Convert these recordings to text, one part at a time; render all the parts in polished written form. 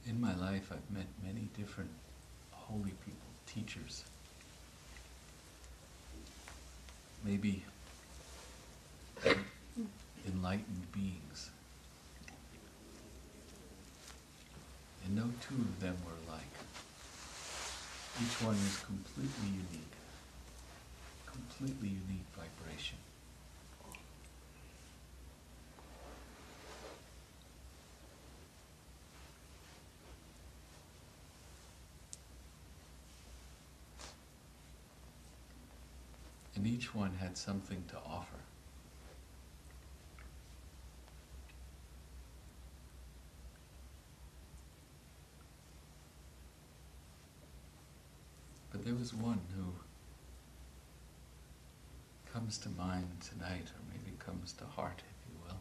In my life, I've met many different holy people, teachers, maybe enlightened beings. And no two of them were alike. Each one is completely unique vibration. And each one had something to offer. But there was one who comes to mind tonight, or maybe comes to heart, if you will.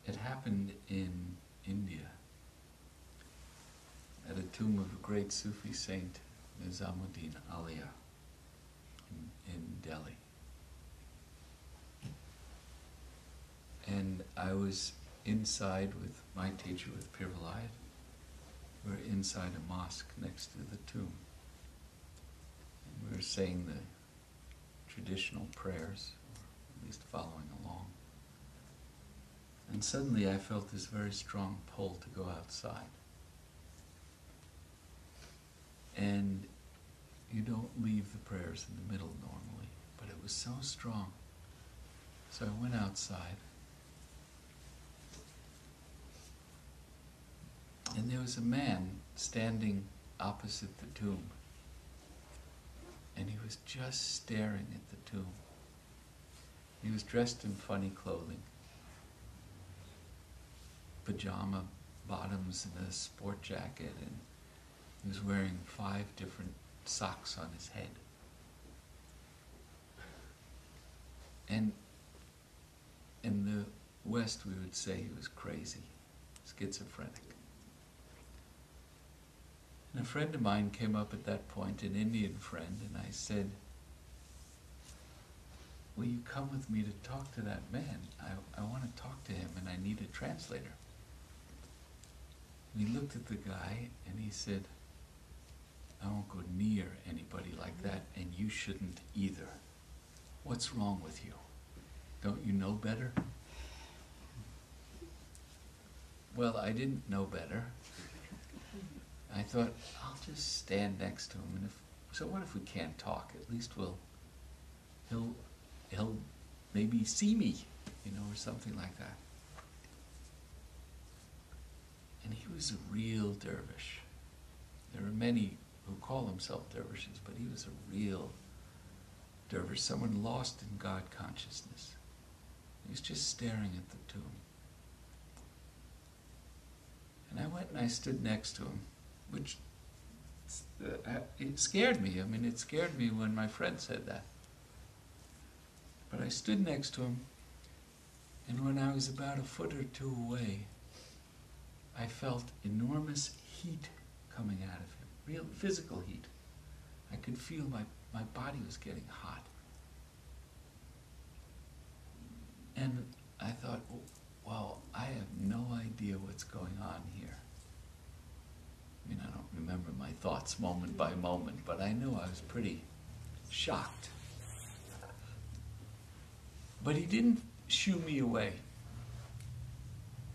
It happened in India, at a tomb of a great Sufi saint, Nizamuddin Auliya, in Delhi. And I was inside with my teacher, with Pir Vilayat. We were inside a mosque next to the tomb. And we were saying the traditional prayers, or at least following along. And suddenly I felt this very strong pull to go outside. And you don't leave the prayers in the middle normally, but it was so strong. So I went outside. And there was a man standing opposite the tomb. And he was just staring at the tomb. He was dressed in funny clothing. Pajama bottoms and a sport jacket, and he was wearing 5 different socks on his head. And in the West we would say he was crazy, schizophrenic. And a friend of mine came up at that point, an Indian friend, and I said, "Will you come with me to talk to that man? I want to talk to him and I need a translator." And he looked at the guy and he said, "I won't go near anybody like that, and you shouldn't either. What's wrong with you? Don't you know better?" Well, I didn't know better. I thought, I'll just stand next to him, and so what if we can't talk? At least he'll maybe see me, or something like that. And he was a real dervish. There are many who call themselves dervishes, but he was a real dervish, someone lost in God consciousness. He was just staring at the tomb. And I went and I stood next to him, which it scared me. I mean, it scared me when my friend said that. But I stood next to him, and when I was about a foot or two away, I felt enormous heat coming out of him, real physical heat. I could feel my body was getting hot. And I thought, wow, I have no idea what's going on here. I mean, I don't remember my thoughts moment by moment, but I know I was pretty shocked. But he didn't shoo me away.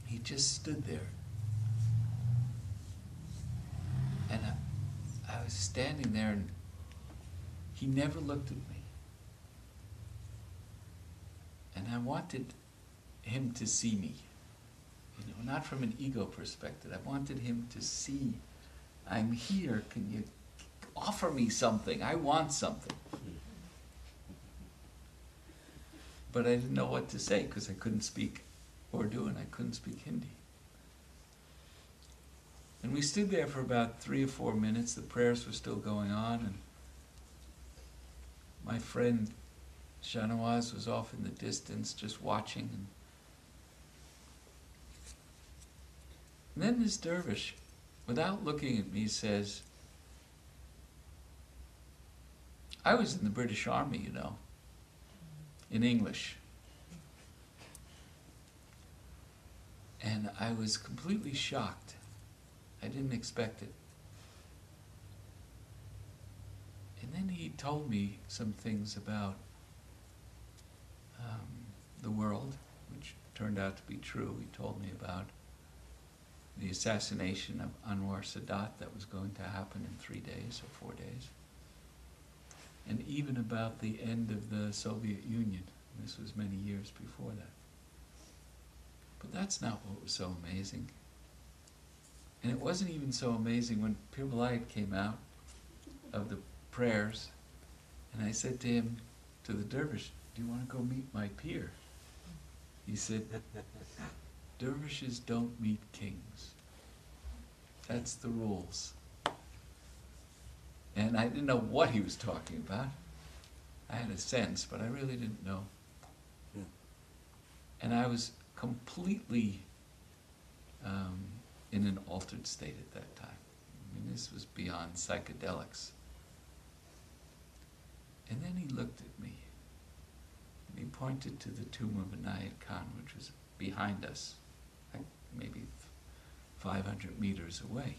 He just stood there. And I was standing there, and he never looked at me. And I wanted him to see me, not from an ego perspective. I wanted him to see, I'm here, can you offer me something? I want something. But I didn't know what to say because I couldn't speak Urdu and I couldn't speak Hindi. And we stood there for about 3 or 4 minutes. The prayers were still going on, and my friend Shahnawaz was off in the distance just watching. And then this dervish, without looking at me, says, "I was in the British Army, in English. And I was completely shocked. I didn't expect it. And then he told me some things about the world, which turned out to be true. He told me about the assassination of Anwar Sadat that was going to happen in 3 days or 4 days. And even about the end of the Soviet Union. This was many years before that. But that's not what was so amazing. And it wasn't even so amazing when Pir Vilayat came out of the prayers, and I said to him, to the Dervish, "Do you want to go meet my Pir?" He said, "Dervishes don't meet kings. That's the rules." And I didn't know what he was talking about. I had a sense, but I really didn't know. Yeah. And I was completely in an altered state at that time. I mean, this was beyond psychedelics. And then he looked at me, and he pointed to the tomb of Inayat Khan, which was behind us, like maybe 500 meters away.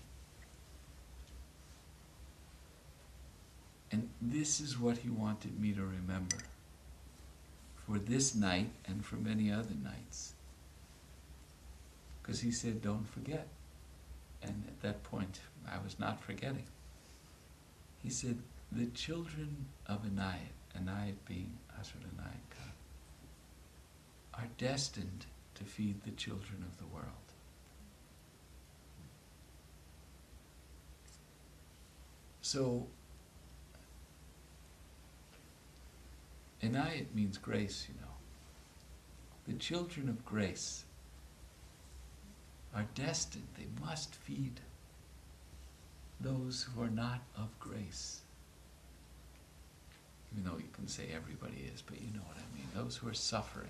And this is what he wanted me to remember for this night and for many other nights. Because he said, "Don't forget." And at that point, I was not forgetting. He said, "The children of Inayat being Hazrat Inayat Khan, are destined to feed the children of the world." So, Inayat means grace, you know. The children of grace are destined, they must feed those who are not of grace. Even though you can say everybody is, but you know what I mean, those who are suffering.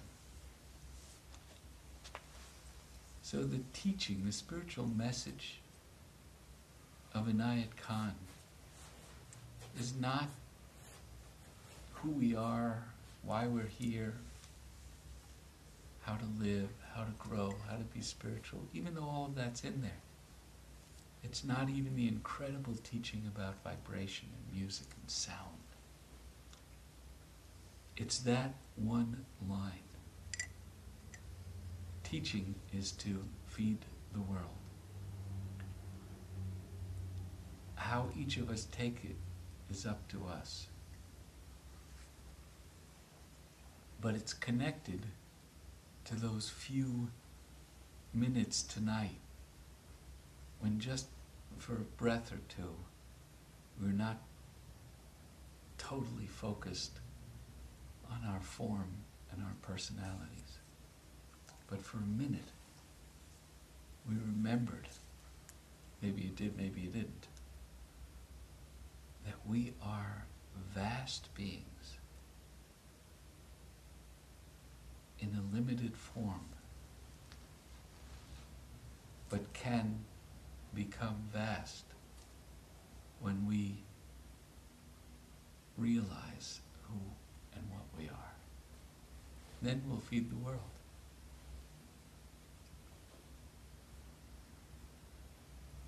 So the teaching, the spiritual message of Inayat Khan is not who we are, why we're here, how to live, how to grow, how to be spiritual, even though all of that's in there. It's not even the incredible teaching about vibration and music and sound. It's that one line. Teaching is to feed the world. How each of us take it is up to us. But it's connected to those few minutes tonight when just for a breath or two we're not totally focused on our form and our personalities. But for a minute we remembered, maybe you did, maybe you didn't, that we are vast beings in a limited form, but can become vast when we realize who and what we are. Then we'll feed the world.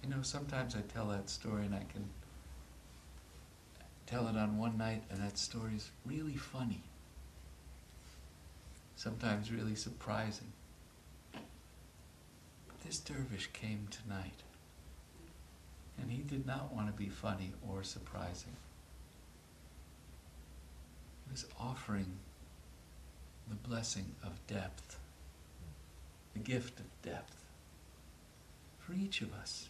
You know, sometimes I tell that story and I can tell it on one night and that story is really funny. Sometimes really surprising. But this dervish came tonight, and he did not want to be funny or surprising. He was offering the blessing of depth, the gift of depth, for each of us.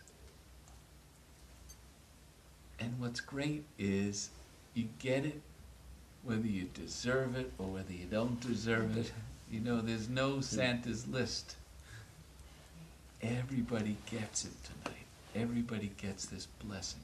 And what's great is you get it whether you deserve it or whether you don't deserve it. You know, there's no Santa's list. Everybody gets it tonight. Everybody gets this blessing.